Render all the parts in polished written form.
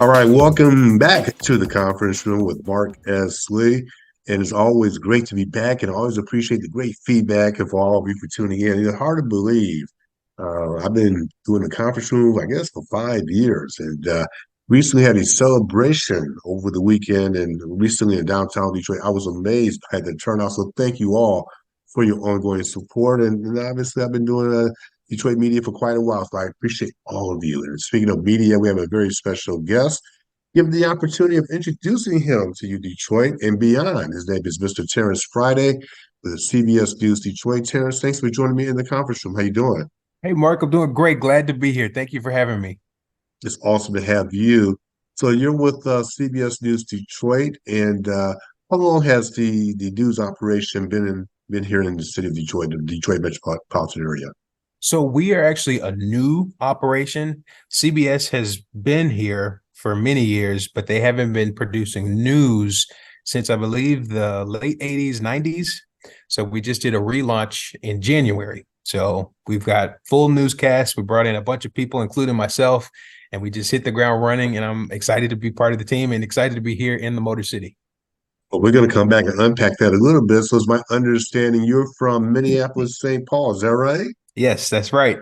All right, welcome back to the conference room with Mark S. Lee. And it's always great to be back, and I always appreciate the great feedback of all of you for tuning in. It's hard to believe. I've been doing the conference room, I guess, for 5 years, and recently had a celebration over the weekend and recently in downtown Detroit. I was amazed by the turnout. So thank you all for your ongoing support. And obviously, I've been doing Detroit media for quite a while, so I appreciate all of you. And speaking of media, we have a very special guest. Give the opportunity of introducing him to you, Detroit and beyond. His name is Mr. Terrance Friday with CBS News Detroit. Terrance, thanks for joining me in the conference room. How you doing? Hey, Mark, I'm doing great. Glad to be here. Thank you for having me. It's awesome to have you. So you're with CBS News Detroit, and how long has the news operation been here in the city of Detroit, the Detroit metropolitan area? So we are actually a new operation. CBS has been here for many years, but they haven't been producing news since I believe the late 80s, 90s. So we just did a relaunch in January. So we've got full newscasts. We brought in a bunch of people, including myself, and we just hit the ground running. And I'm excited to be part of the team and excited to be here in the Motor City. Well, we're going to come back and unpack that a little bit. So, it's my understanding you're from Minneapolis, St. Paul. Is that right? Yes, that's right.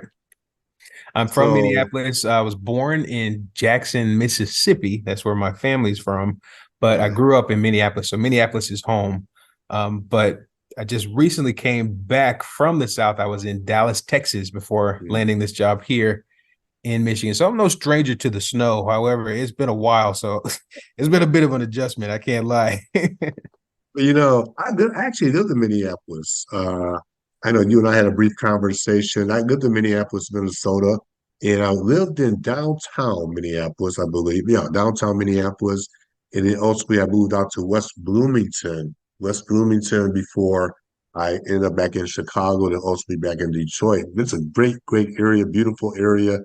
I'm from So, Minneapolis. I was born in Jackson, Mississippi. That's where my family's from. But I okay. grew up in Minneapolis. So Minneapolis is home. But I just recently came back from the South. I was in Dallas, Texas before landing this job here in Michigan. So I'm no stranger to the snow. However, it's been a while. So it's been a bit of an adjustment. I can't lie. I actually lived in Minneapolis. I know you and I had a brief conversation. I lived in Minneapolis, Minnesota, and I lived in downtown Minneapolis, I believe. Yeah, downtown Minneapolis. And then ultimately I moved out to West Bloomington before I ended up back in Chicago and ultimately back in Detroit. It's a great, great area, beautiful area.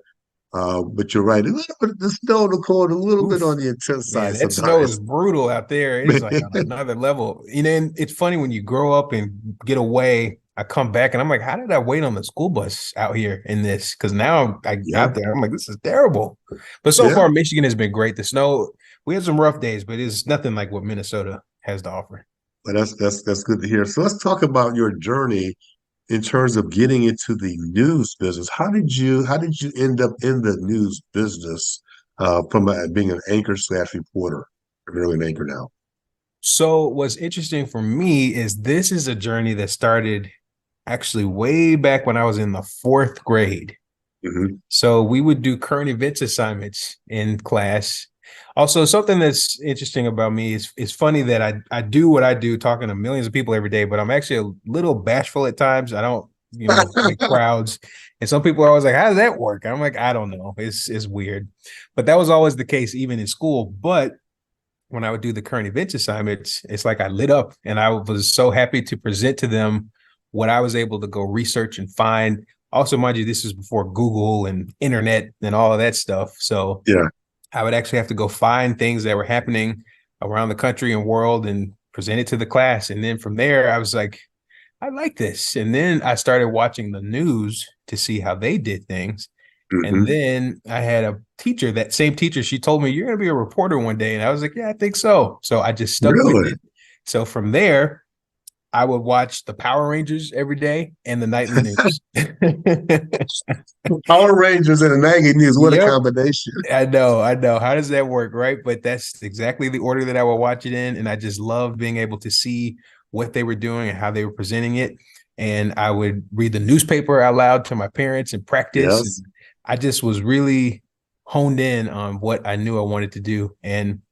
But you're right, a little bit of the snow, the cold, a little bit on Oof. the intense Man, side that snow is sometimes. brutal out there. It is like on another level. And it's funny when you grow up and get away. I come back and I'm like, how did I wait on the school bus out here in this? Because now I Yeah, out there, I'm like, this is terrible. But so yeah. far, Michigan has been great. The snow, we had some rough days, but it's nothing like what Minnesota has to offer. But that's good to hear. So let's talk about your journey in terms of getting into the news business. How did you end up in the news business from being an anchor slash reporter? I'm really an anchor now. So what's interesting for me is this is a journey that started actually way back when I was in the fourth grade. Hmm. So we would do current events assignments in class. Also, something that's interesting about me is it's funny that I do what I do, talking to millions of people every day, but I'm actually a little bashful at times. I don't, like crowds. And some people are always like, how does that work? I'm like, I don't know. It's weird. But that was always the case, even in school. But when I would do the current events assignments, it's like I lit up and I was so happy to present to them what I was able to go research and find. Also, mind you, this is before Google and internet and all of that stuff. So Yeah. I would actually have to go find things that were happening around the country and world and present it to the class. And then from there, I was like, I like this. And then I started watching the news to see how they did things. And Hmm. then I had a teacher, that same teacher, she told me, you're going to be a reporter one day. And I was like, yeah, I think so. So I just stuck with Really? it. So from there, I would watch the Power Rangers every day and the nightly news. Power Rangers and the Naggy News. What a Yep. combination. I know. How does that work, right? But that's exactly the order that I would watch it in. And I just loved being able to see what they were doing and how they were presenting it. And I would read the newspaper out loud to my parents and practice. And Yes. I just was really honed in on what I knew I wanted to do. And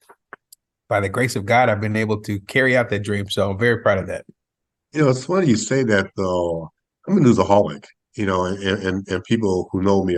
by the grace of God, I've been able to carry out that dream. So I'm very proud of that. It's funny you say that though. I'm a newsaholic, and people who know me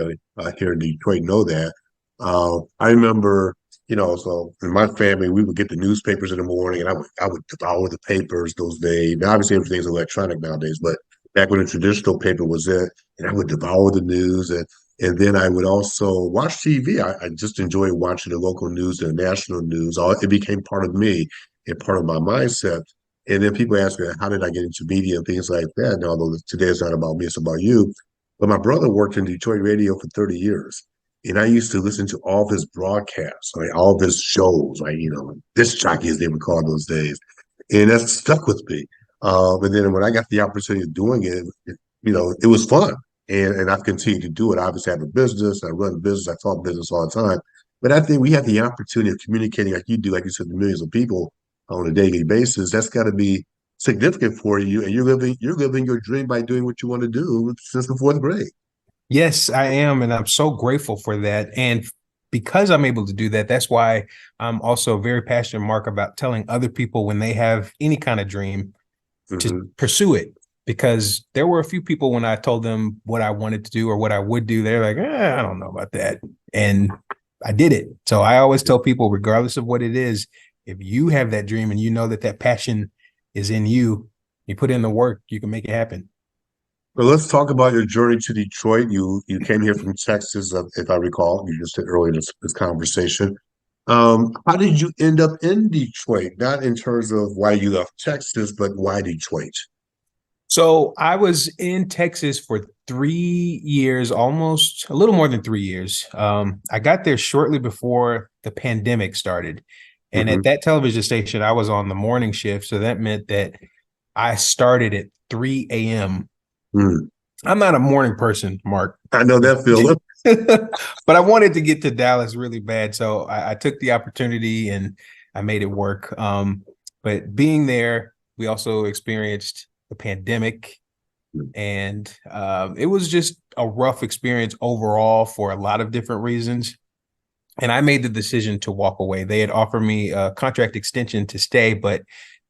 here in Detroit know that. I remember, so in my family, we would get the newspapers in the morning, and I would devour the papers those days. Now, obviously, everything's electronic nowadays, but back when the traditional paper was it, and I would devour the news, and then I would also watch TV. I just enjoy watching the local news and the national news. It became part of me and part of my mindset. And then people ask me, how did I get into media and things like that? Although today it's not about me, it's about you. But my brother worked in Detroit radio for 30 years. And I used to listen to all of his broadcasts, like all of his shows, like, disc jockey as they would call those days. And that stuck with me. And then when I got the opportunity of doing it was fun. And I've continued to do it. Obviously, I have a business, I run a business, I talk business all the time. But I think we have the opportunity of communicating like you do, like you said, to millions of people on a daily basis. That's got to be significant for you. And you're living your dream by doing what you want to do since the fourth grade. Yes, I am, and I'm so grateful for that. And because I'm able to do that, that's why I'm also very passionate, Mark, about telling other people when they have any kind of dream to Hmm. pursue it. Because there were a few people when I told them what I wanted to do or what I would do, they're like, I don't know about that. And I did it. So I always tell people, regardless of what it is, if you have that dream and you know that that passion is in you, you put in the work, you can make it happen. Well, let's talk about your journey to Detroit. You came here from Texas, if I recall. You just said earlier in this conversation. How did you end up in Detroit? Not in terms of why you left Texas, but why Detroit? So I was in Texas for 3 years, almost a little more than 3 years. I got there shortly before the pandemic started. And at Hmm. that television station, I was on the morning shift. So that meant that I started at 3 a.m. Mm. I'm not a morning person, Mark, I know that feeling. but I wanted to get to Dallas really bad. So I took the opportunity and I made it work. But being there, we also experienced the pandemic, and it was just a rough experience overall for a lot of different reasons. And I made the decision to walk away. They had offered me a contract extension to stay, but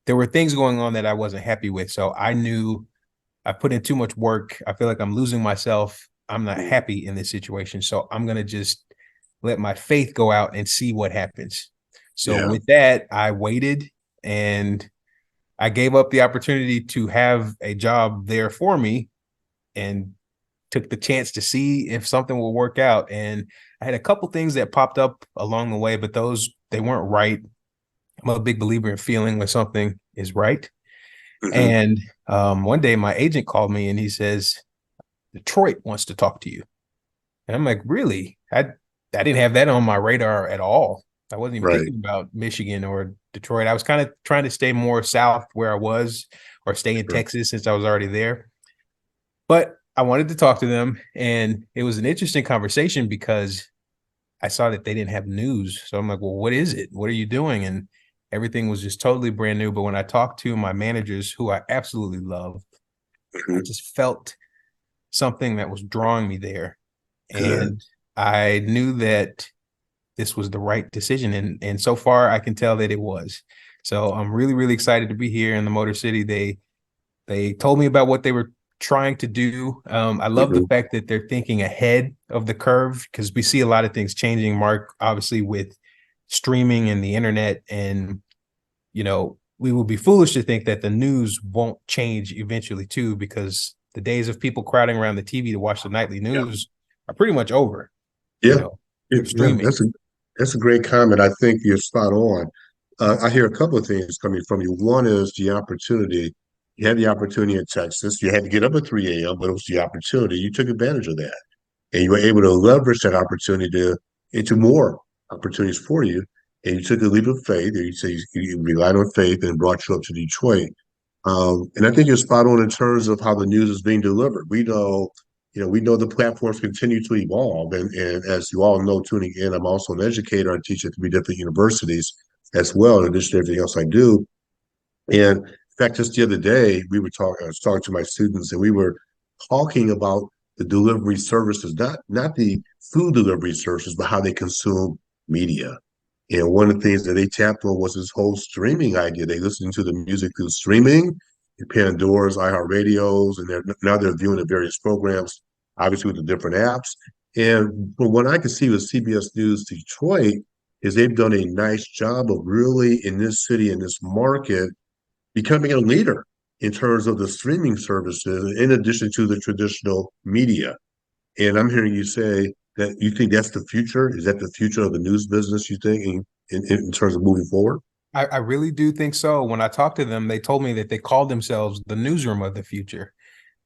there were things going on that I wasn't happy with. So I knew I put in too much work. I feel like I'm losing myself. I'm not happy in this situation. So I'm going to just let my faith go out and see what happens. So Yeah. with that, I waited and I gave up the opportunity to have a job there for me and took the chance to see if something will work out. And I had a couple things that popped up along the way, but those they weren't right. I'm a big believer in feeling when something is right. Hmm. And one day my agent called me and he says, Detroit wants to talk to you. And I'm like, really? I didn't have that on my radar at all. I wasn't even Right. thinking about Michigan or Detroit. I was kind of trying to stay more south where I was or stay in Sure. Texas since I was already there. But I wanted to talk to them. And it was an interesting conversation because I saw that they didn't have news. So I'm like, well, what is it? What are you doing? And everything was just totally brand new. But when I talked to my managers, who I absolutely love, I Hmm. just felt something that was drawing me there. Good. And I knew that this was the right decision. And so far I can tell that it was. So I'm really, really excited to be here in the Motor City. They told me about what they were trying to do. I love the Hmm. fact that they're thinking ahead of the curve because we see a lot of things changing, Mark, obviously with streaming and the internet. And, we would be foolish to think that the news won't change eventually too, because the days of people crowding around the TV to watch the nightly Yeah. news are pretty much over. You Yeah. know, Yeah. they're Yeah. streaming. That's a great comment. I think you're spot on. I hear a couple of things coming from you. One is the opportunity. You had the opportunity in Texas. You had to get up at 3 a.m., but it was the opportunity. You took advantage of that. And you were able to leverage that opportunity into more opportunities for you. And you took a leap of faith. And you say you relied on faith and brought you up to Detroit. And I think you're spot on in terms of how the news is being delivered. We know the platforms continue to evolve. And as you all know, tuning in, I'm also an educator. I teach at 3 different universities as well, in addition to everything else I do. And in fact, just the other day, I was talking to my students, and we were talking about the delivery services, not the food delivery services, but how they consume media. And one of the things that they tapped on was this whole streaming idea. They listened to the music through streaming, Pandora's, iHeartRadios, and now they're viewing the various programs, obviously with the different apps. And from what I can see with CBS News Detroit, is they've done a nice job of really in this city, in this market, becoming a leader in terms of the streaming services, in addition to the traditional media. And I'm hearing you say that you think that's the future. Is that the future of the news business, you think, in terms of moving forward? I really do think so. When I talked to them, they told me that they called themselves the newsroom of the future.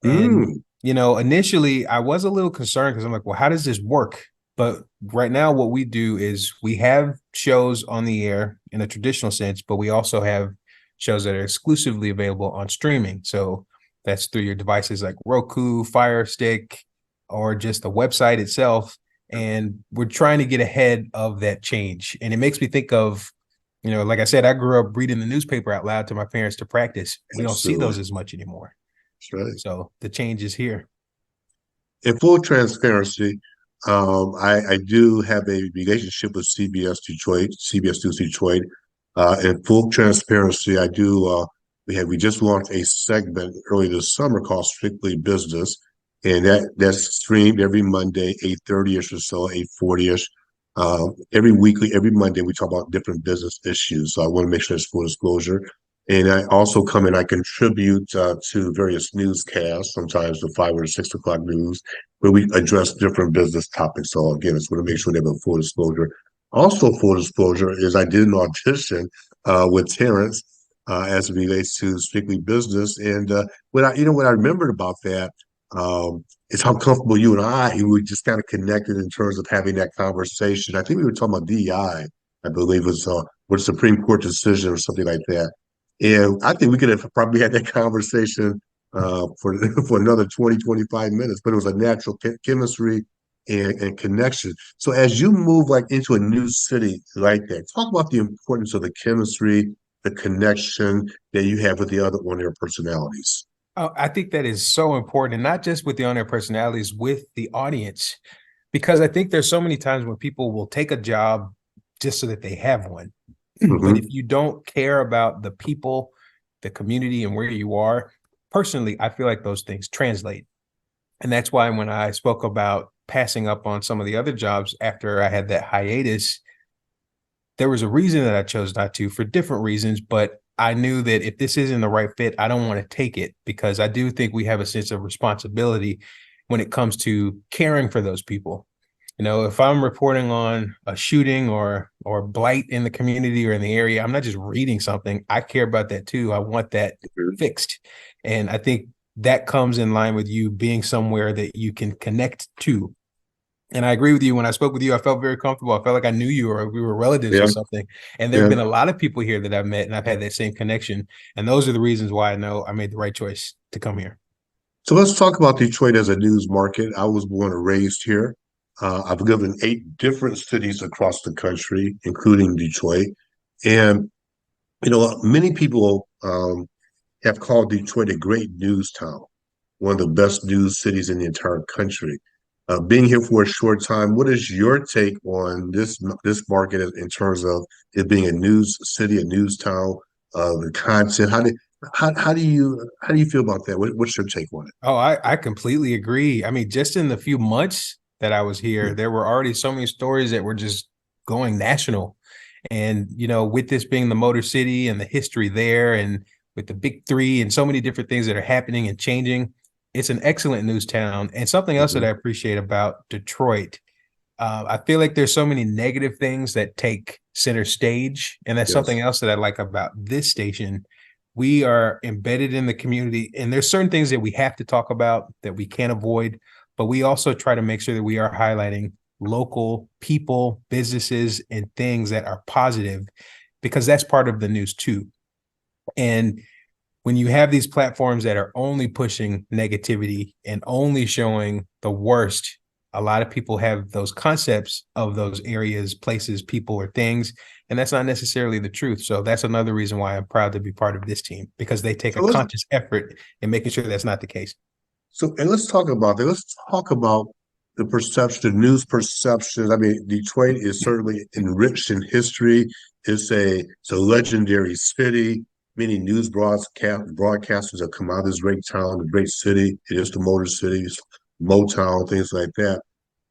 And, Mm, initially I was a little concerned because I'm like, well, how does this work? But right now, what we do is we have shows on the air in a traditional sense, but we also have shows that are exclusively available on streaming. So that's through your devices like Roku, Fire Stick, or just the website itself. And we're trying to get ahead of that change. And it makes me think of, like I said, I grew up reading the newspaper out loud to my parents to practice. We don't see Absolutely. those as much anymore. That's right. So the change is here. In full transparency, I do have a relationship with CBS Detroit, CBS News Detroit. In full transparency, I do. We just launched a segment early this summer called Strictly Business, and that's streamed every Monday, 8:30 ish or so, 8:40 ish. Every Monday we talk about different business issues. So I want to make sure it's full disclosure. And I also come in, I contribute to various newscasts, sometimes the 5 or 6 o'clock news, where we address different business topics. So again, I just want to make sure they have a full disclosure. Also, full disclosure is I did an audition with Terrance as it relates to Strictly Business, and what I remembered about that is how comfortable you and I we just kind of connected in terms of having that conversation. I think we were talking about DEI, I believe, was with a Supreme Court decision or something like that. And I think we could have probably had that conversation for for another 20, 25 minutes, but it was a natural chemistry and connection. So as you move like into a new city like that, talk about the importance of the chemistry, the connection that you have with the other on-air personalities. Oh, I think that is so important, and not just with the on-air personalities, with the audience, because I think there's so many times when people will take a job just so that they have one. But if Hmm. you don't care about the people, the community, and where you are, personally, I feel like those things translate. And that's why when I spoke about passing up on some of the other jobs after I had that hiatus, there was a reason that I chose not to for different reasons, but I knew that if this isn't the right fit, I don't want to take it because I do think we have a sense of responsibility when it comes to caring for those people. If I'm reporting on a shooting or blight in the community or in the area, I'm not just reading something. I care about that too. I want that fixed. And I think that comes in line with you being somewhere that you can connect to. And I agree with you. When I spoke with you, I felt very comfortable. I felt like I knew you or we were relatives or Yeah, something. And there have yeah. been a lot of people here that I've met and I've had that same connection. And those are the reasons why I know I made the right choice to come here. So let's talk about Detroit as a news market. I was born and raised here. I've lived in 8 different cities across the country, including Detroit. And, many people have called Detroit a great news town, one of the best news cities in the entire country. Being here for a short time, what is your take on this market in terms of it being a news city, a news town, the content? How do you feel about that? What's your take on it? Oh, I completely agree. I mean, just in the few months that I was here, there were already so many stories that were just going national. And, with this being the Motor City and the history there, and with the big three and so many different things that are happening and changing, it's an excellent news town. And something else that I Mhm. appreciate about Detroit, I feel like there's so many negative things that take center stage. And that's Yes. something else that I like about this station. We are embedded in the community, and there's certain things that we have to talk about that we can't avoid, but we also try to make sure that we are highlighting local people, businesses, and things that are positive because that's part of the news too. And when you have these platforms that are only pushing negativity and only showing the worst, a lot of people have those concepts of those areas, places, people, or things, and that's not necessarily the truth. So that's another reason why I'm proud to be part of this team because they take So a let's conscious effort in making sure that's not the case. and let's talk about that. Let's talk about the perception, the news perception. I mean, Detroit is certainly enriched in history. It's a legendary city. Many news broadcasters have come out of this great town, the great city. It is the Motor City, Motown, things like that.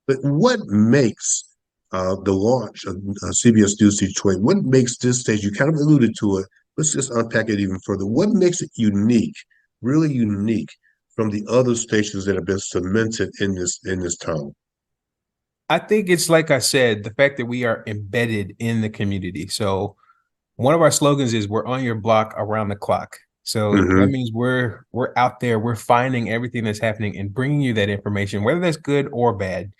But what makes the launch of CBS News Detroit? What makes this stage? You kind of alluded to it. Let's just unpack it even further. What makes it unique, really unique, from the other stations that have been cemented in this town? I think it's like I said, the fact that we are embedded in the community. So one of our slogans is we're on your block around the clock. So that Hmm. means we're out there, we're finding everything that's happening and bringing you that information, whether that's good or bad.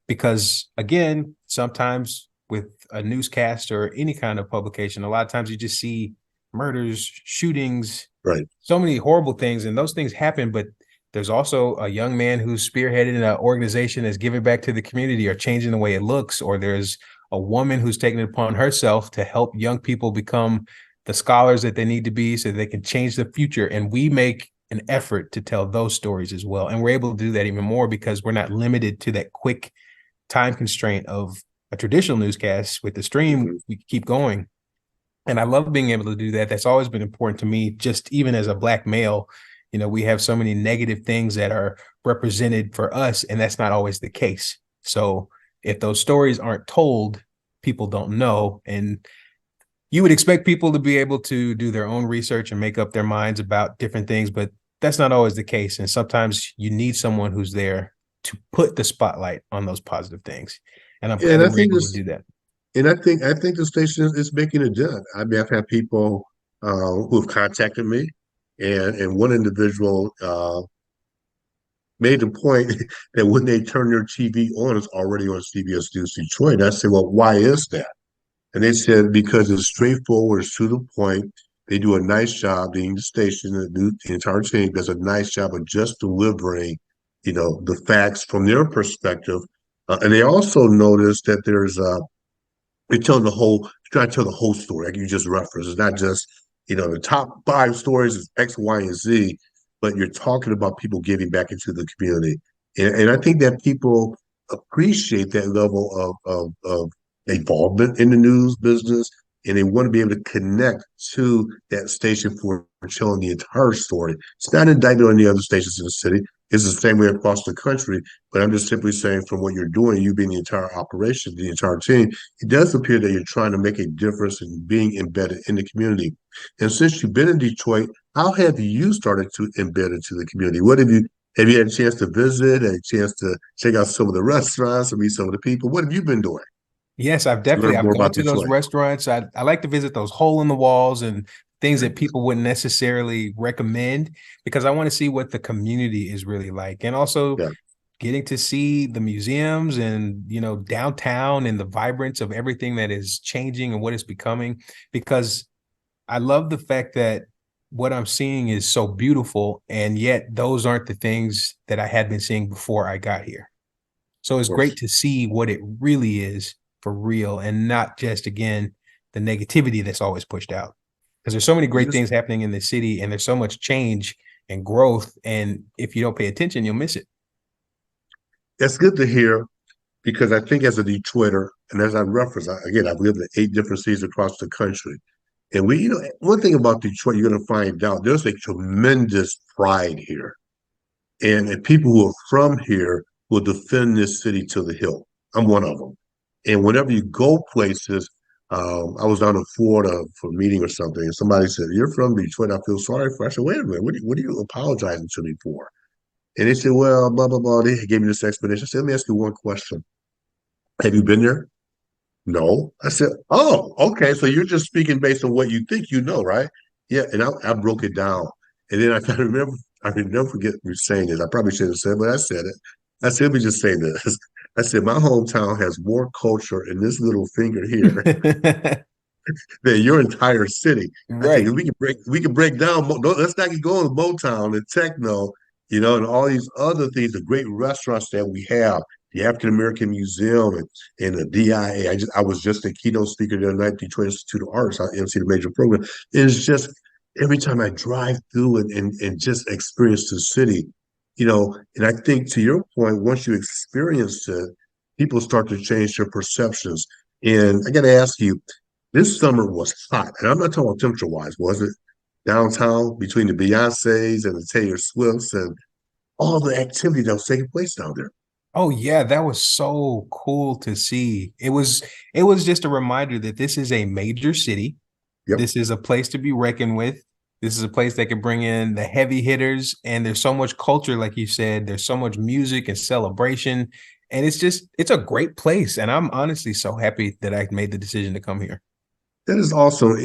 because again, sometimes with a newscast or any kind of publication, a lot of times you just see murders, shootings, Right. so many horrible things, and those things happen. But there's also a young man who's spearheaded an organization that's giving back to the community or changing the way it looks, or there's a woman who's taken it upon herself to help young people become the scholars that they need to be so they can change the future. And we make an effort to tell those stories as well. And we're able to do that even more because we're not limited to that quick time constraint of a traditional newscast. With the stream, Mhm. we keep going. And I love being able to do that. That's always been important to me, just even as a Black male. We have so many negative things that are represented for us, and that's not always the case. So if those stories aren't told, people don't know. And you would expect people to be able to do their own research and make up their minds about different things, but that's not always the case. And sometimes you need someone who's there to put the spotlight on those positive things. And I'm glad And that I we're think able to this, do that. and I think the station is making a dent. I mean, I've had people who have contacted me, and one individual made the point that when they turn their TV on, it's already on CBS News Detroit. I said, well, why is that? And they said because it's straightforward, it's to the point. They do a nice job. The station, the entire team does a nice job of just delivering, the facts from their perspective. And they also noticed that they're telling trying to tell the whole story, like you just referenced. It's not just, the top five stories is X, Y, and Z, but you're talking about people giving back into the community. And I think that people appreciate that level of involvement in the news business, and they want to be able to connect to that station for telling the entire story. It's not an indictment on the other stations in the city. It's the same way across the country, but I'm just simply saying from what you're doing, you being the entire operation, the entire team, it does appear that you're trying to make a difference in being embedded in the community. And since you've been in Detroit, how have you started to embed into the community? What have you had a chance to visit, a chance to check out some of the restaurants and meet some of the people? What have you been doing Yes, to learn I've more gone about to those Detroit? restaurants. I like to visit those hole in the walls and things Right. that people wouldn't necessarily recommend because I want to see what the community is really like. And also Yeah. getting to see the museums and downtown and the vibrance of everything that is changing and what it's becoming, because I love the fact that what I'm seeing is so beautiful, and yet those aren't the things that I had been seeing before I got here. So Of it's great course. to see what it really is for real, and not just, again, the negativity that's always pushed out. Because there's so many great Just things happening in the city, and there's so much change and growth. And if you don't pay attention, you'll miss it. That's good to hear because I think as a Detroiter, and as I referenced, again, I've lived in 8 different cities across the country. And one thing about Detroit, you're going to find out there's a tremendous pride here. And people who are from here will defend this city to the hill. I'm one of them. And whenever you go places, I was down in Florida for a meeting or something, and somebody said, "You're from Detroit. I feel sorry for." I said, "Wait a minute. What are you apologizing to me for?" And they said, "Well, blah blah blah." They gave me this explanation. I said, "Let me ask you one question. Have you been there?" No. I said, "Oh, okay. So you're just speaking based on what you think you know, right?" Yeah. And I broke it down. And then I can never forget me saying this. I probably shouldn't have said it, but I said it. I said, let me just say this. I said, my hometown has more culture in this little finger here than your entire city. I think Right. we can break down. Let's not get going with Motown and techno, and all these other things. The great restaurants that we have, the African American Museum and the DIA. I was just a keynote speaker the other night, Detroit Institute of Arts. I MC the major program. It's just every time I drive through and just experience the city, and I think to your point, once you experience it, people start to change their perceptions. And I got to ask you, this summer was hot, and I'm not talking about temperature wise, was it? Downtown between the Beyoncés and the Taylor Swifts and all the activity that was taking place down there. Oh yeah, that was so cool to see. It was just a reminder that this is a major city. Yep, This is a place to be reckoned with. This is a place that can bring in the heavy hitters. And there's so much culture, like you said. There's so much music and celebration. And it's a great place. And I'm honestly so happy that I made the decision to come here. that is awesome.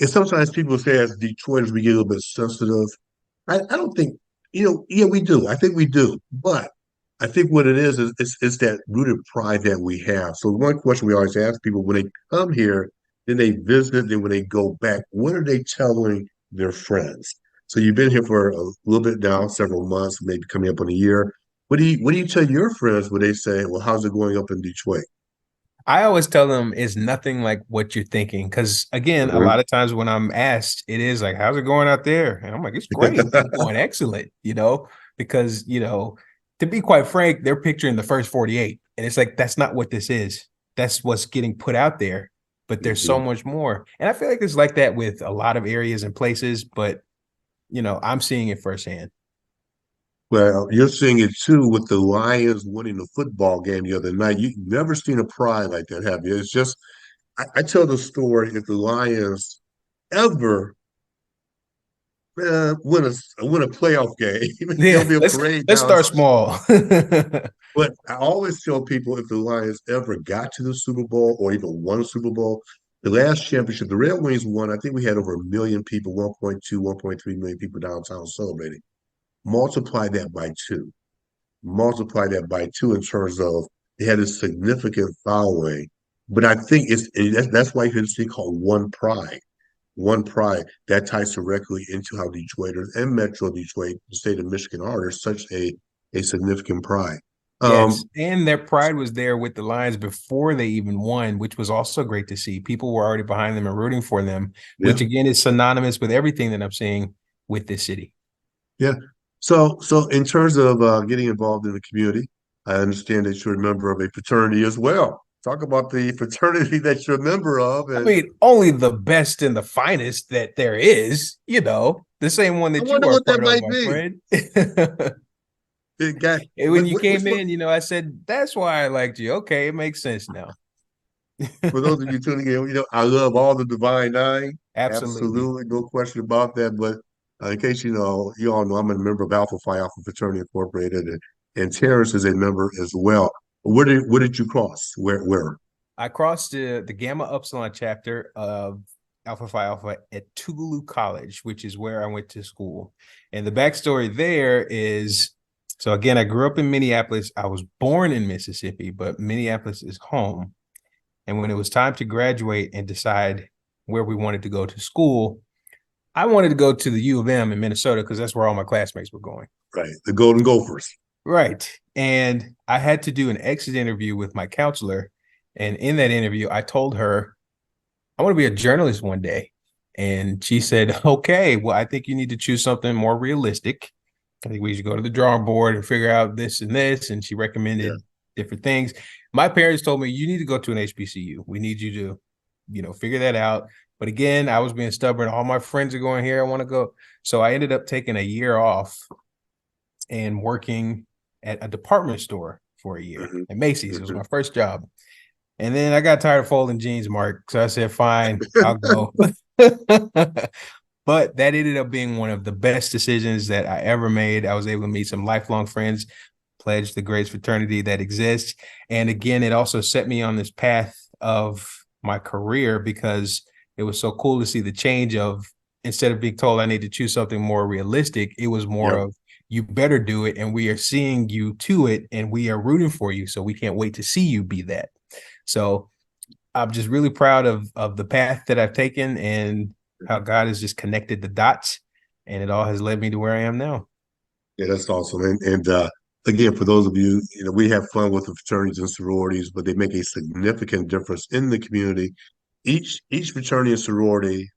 And sometimes people say as Detroiters we get a little bit sensitive. I don't think, yeah, we do. I think we do, but I think what it is it's that rooted pride that we have. So one question we always ask people when they come here, then they visit, then when they go back, what are they telling their friends? So you've been here for a little bit now, several months, maybe coming up on a year. What do you tell your friends when they say, "Well, how's it going up in Detroit?" I always tell them it's nothing like what you're thinking. Because again, a lot Mhm. of times when I'm asked, it is like, how's it going out there? And I'm like, it's great. It's going excellent, because, to be quite frank, they're picturing the first 48. And it's like, that's not what this is. That's what's getting put out there. But there's so Mhm. much more. And I feel like it's like that with a lot of areas and places, but I'm seeing it firsthand. Well, you're seeing it too with the Lions winning the football game the other night. You've never seen a pride like that, have you? It's just I tell the story if the Lions ever win a playoff game, there'll Yeah, be a let's parade let's down. start small. But I always tell people if the Lions ever got to the Super Bowl or even won a Super Bowl, the last championship, the Red Wings won. I think we had over a million people, 1.2, 1.3 million people downtown celebrating. Multiply that by two. Multiply that by two in terms of they had a significant following. But I think that's why you hear this thing called one pride. One pride that ties directly into how Detroiters and Metro Detroit, the state of Michigan, are such a significant pride. Yes, Um, and their pride was there with the Lions before they even won, which was also great to see. People were already behind them and rooting for them, yeah, which again is synonymous with everything that I'm seeing with this city. yeah. So in terms of getting involved in the community, I understand that you're a member of a fraternity as well. Talk about the fraternity that you're a member of, I and mean, only the best and the finest that there is, the same one I that you wonder are a what that part of, might my be. friend. It got And when you which came one? in, I said, that's why I liked you. Okay, it makes sense now. For those of you tuning in, I love all the Divine Nine. Absolutely. Absolutely, no question about that. But in case you all know, I'm a member of Alpha Phi Alpha Fraternity Incorporated, and Terrance is a member as well. Where did you cross? Where? I crossed the Gamma Upsilon chapter of Alpha Phi Alpha at Tougaloo College, which is where I went to school. And the backstory there is so again, I grew up in Minneapolis. I was born in Mississippi, but Minneapolis is home. And when it was time to graduate and decide where we wanted to go to school, I wanted to go to the U of M in Minnesota because that's where all my classmates were going. Right, the Golden Gophers. Right. And I had to do an exit interview with my counselor. And in that interview, I told her I want to be a journalist one day. And she said, okay, well, I think you need to choose something more realistic. I think we should go to the drawing board and figure out this and this. And she Yeah, recommended different things. My parents told me, you need to go to an HBCU. We need you to, figure that out. But again, I was being stubborn. All my friends are going here. I want to go. So I ended up taking a year off and working at a department store for a year hmm at Macy's. It was hmm my first job. And then I got tired of folding jeans, Mark. So I said, fine, I'll go. But that ended up being one of the best decisions that I ever made. I was able to meet some lifelong friends, pledge the greatest fraternity that exists. And again, it also set me on this path of my career because it was so cool to see the change of instead of being told I need to choose something more realistic, it was more Yep. of you better do it. And we are seeing you to it and we are rooting for you. So we can't wait to see you be that. So I'm just really proud of the path that I've taken and how God has just connected the dots, and it all has led me to where I am now. Yeah, that's awesome. And again, for those of you, we have fun with the fraternities and sororities, but they make a significant difference in the community. Each fraternity and sorority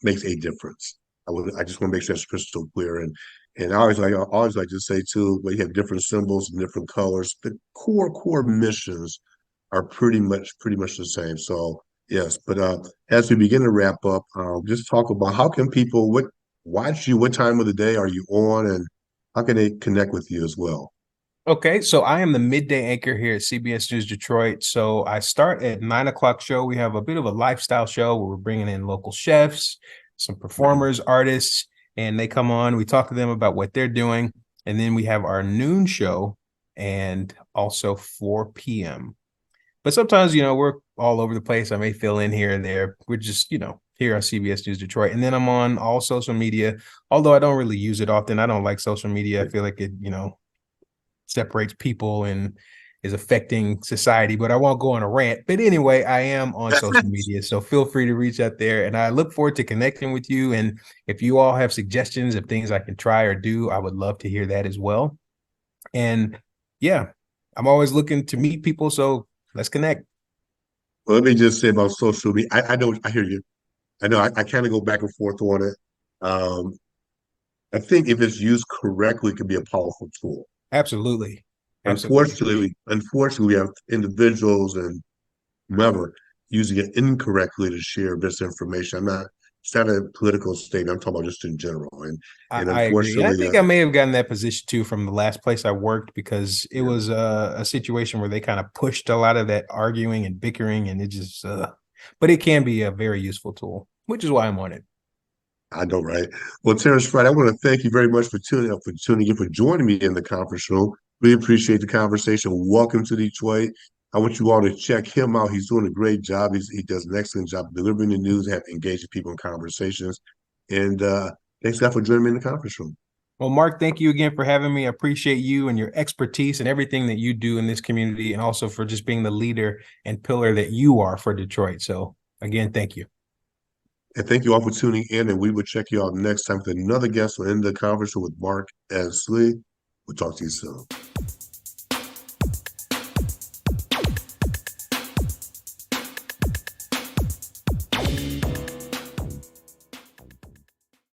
makes a difference. I just want to make sure that's crystal clear. And I always like to say too, we have different symbols and different colors. The core missions are pretty much the same. So yes, but as we begin to wrap up, just talk about how can people what watch you, what time of the day are you on, and how can they connect with you as well? Okay, so I am the midday anchor here at CBS News Detroit. So I start at 9 o'clock show. We have a bit of a lifestyle show where we're bringing in local chefs, some Mhm. performers, artists, and they come on. We talk to them about what they're doing, and then we have our noon show and also 4 p.m. But sometimes, we're all over the place. I may fill in here and there. We're just, here on CBS News Detroit. And then I'm on all social media, although I don't really use it often. I don't like social media. I feel like it, separates people and is affecting society. But I won't go on a rant. But anyway, I am on social media, so feel free to reach out there, and I look forward to connecting with you. And if you all have suggestions of things I can try or do, I would love to hear that as well. And yeah, I'm always looking to meet people, so let's connect. Well, let me just say about social media. I know I hear you. I know I kind of go back and forth on it. Um, I think if it's used correctly, it can be a powerful tool. Absolutely. Absolutely. Unfortunately, we have individuals and whomever using it incorrectly to share misinformation. It's not a political statement. I'm talking about just in general. And I agree. And I unfortunately, think I may have gotten that position too from the last place I worked because it yeah, was a situation where they kind of pushed a lot of that arguing and bickering, and it just, but it can be a very useful tool, which is why I'm on it. I know, right? Well, Terrence Wright, I want to thank you very much for tuning in, for joining me in the conference room. Really appreciate the conversation. Welcome to Detroit. I want you all to check him out. He's doing a great job. He does an excellent job delivering the news, have engaging people in conversations. And thanks, God, for joining me in the conference room. Well, Mark, thank you again for having me. I appreciate you and your expertise and everything that you do in this community, and also for just being the leader and pillar that you are for Detroit. So, again, thank you. And thank you all for tuning in. And we will check you out next time with another guest in the conference room with Mark and Slee. We'll talk to you soon.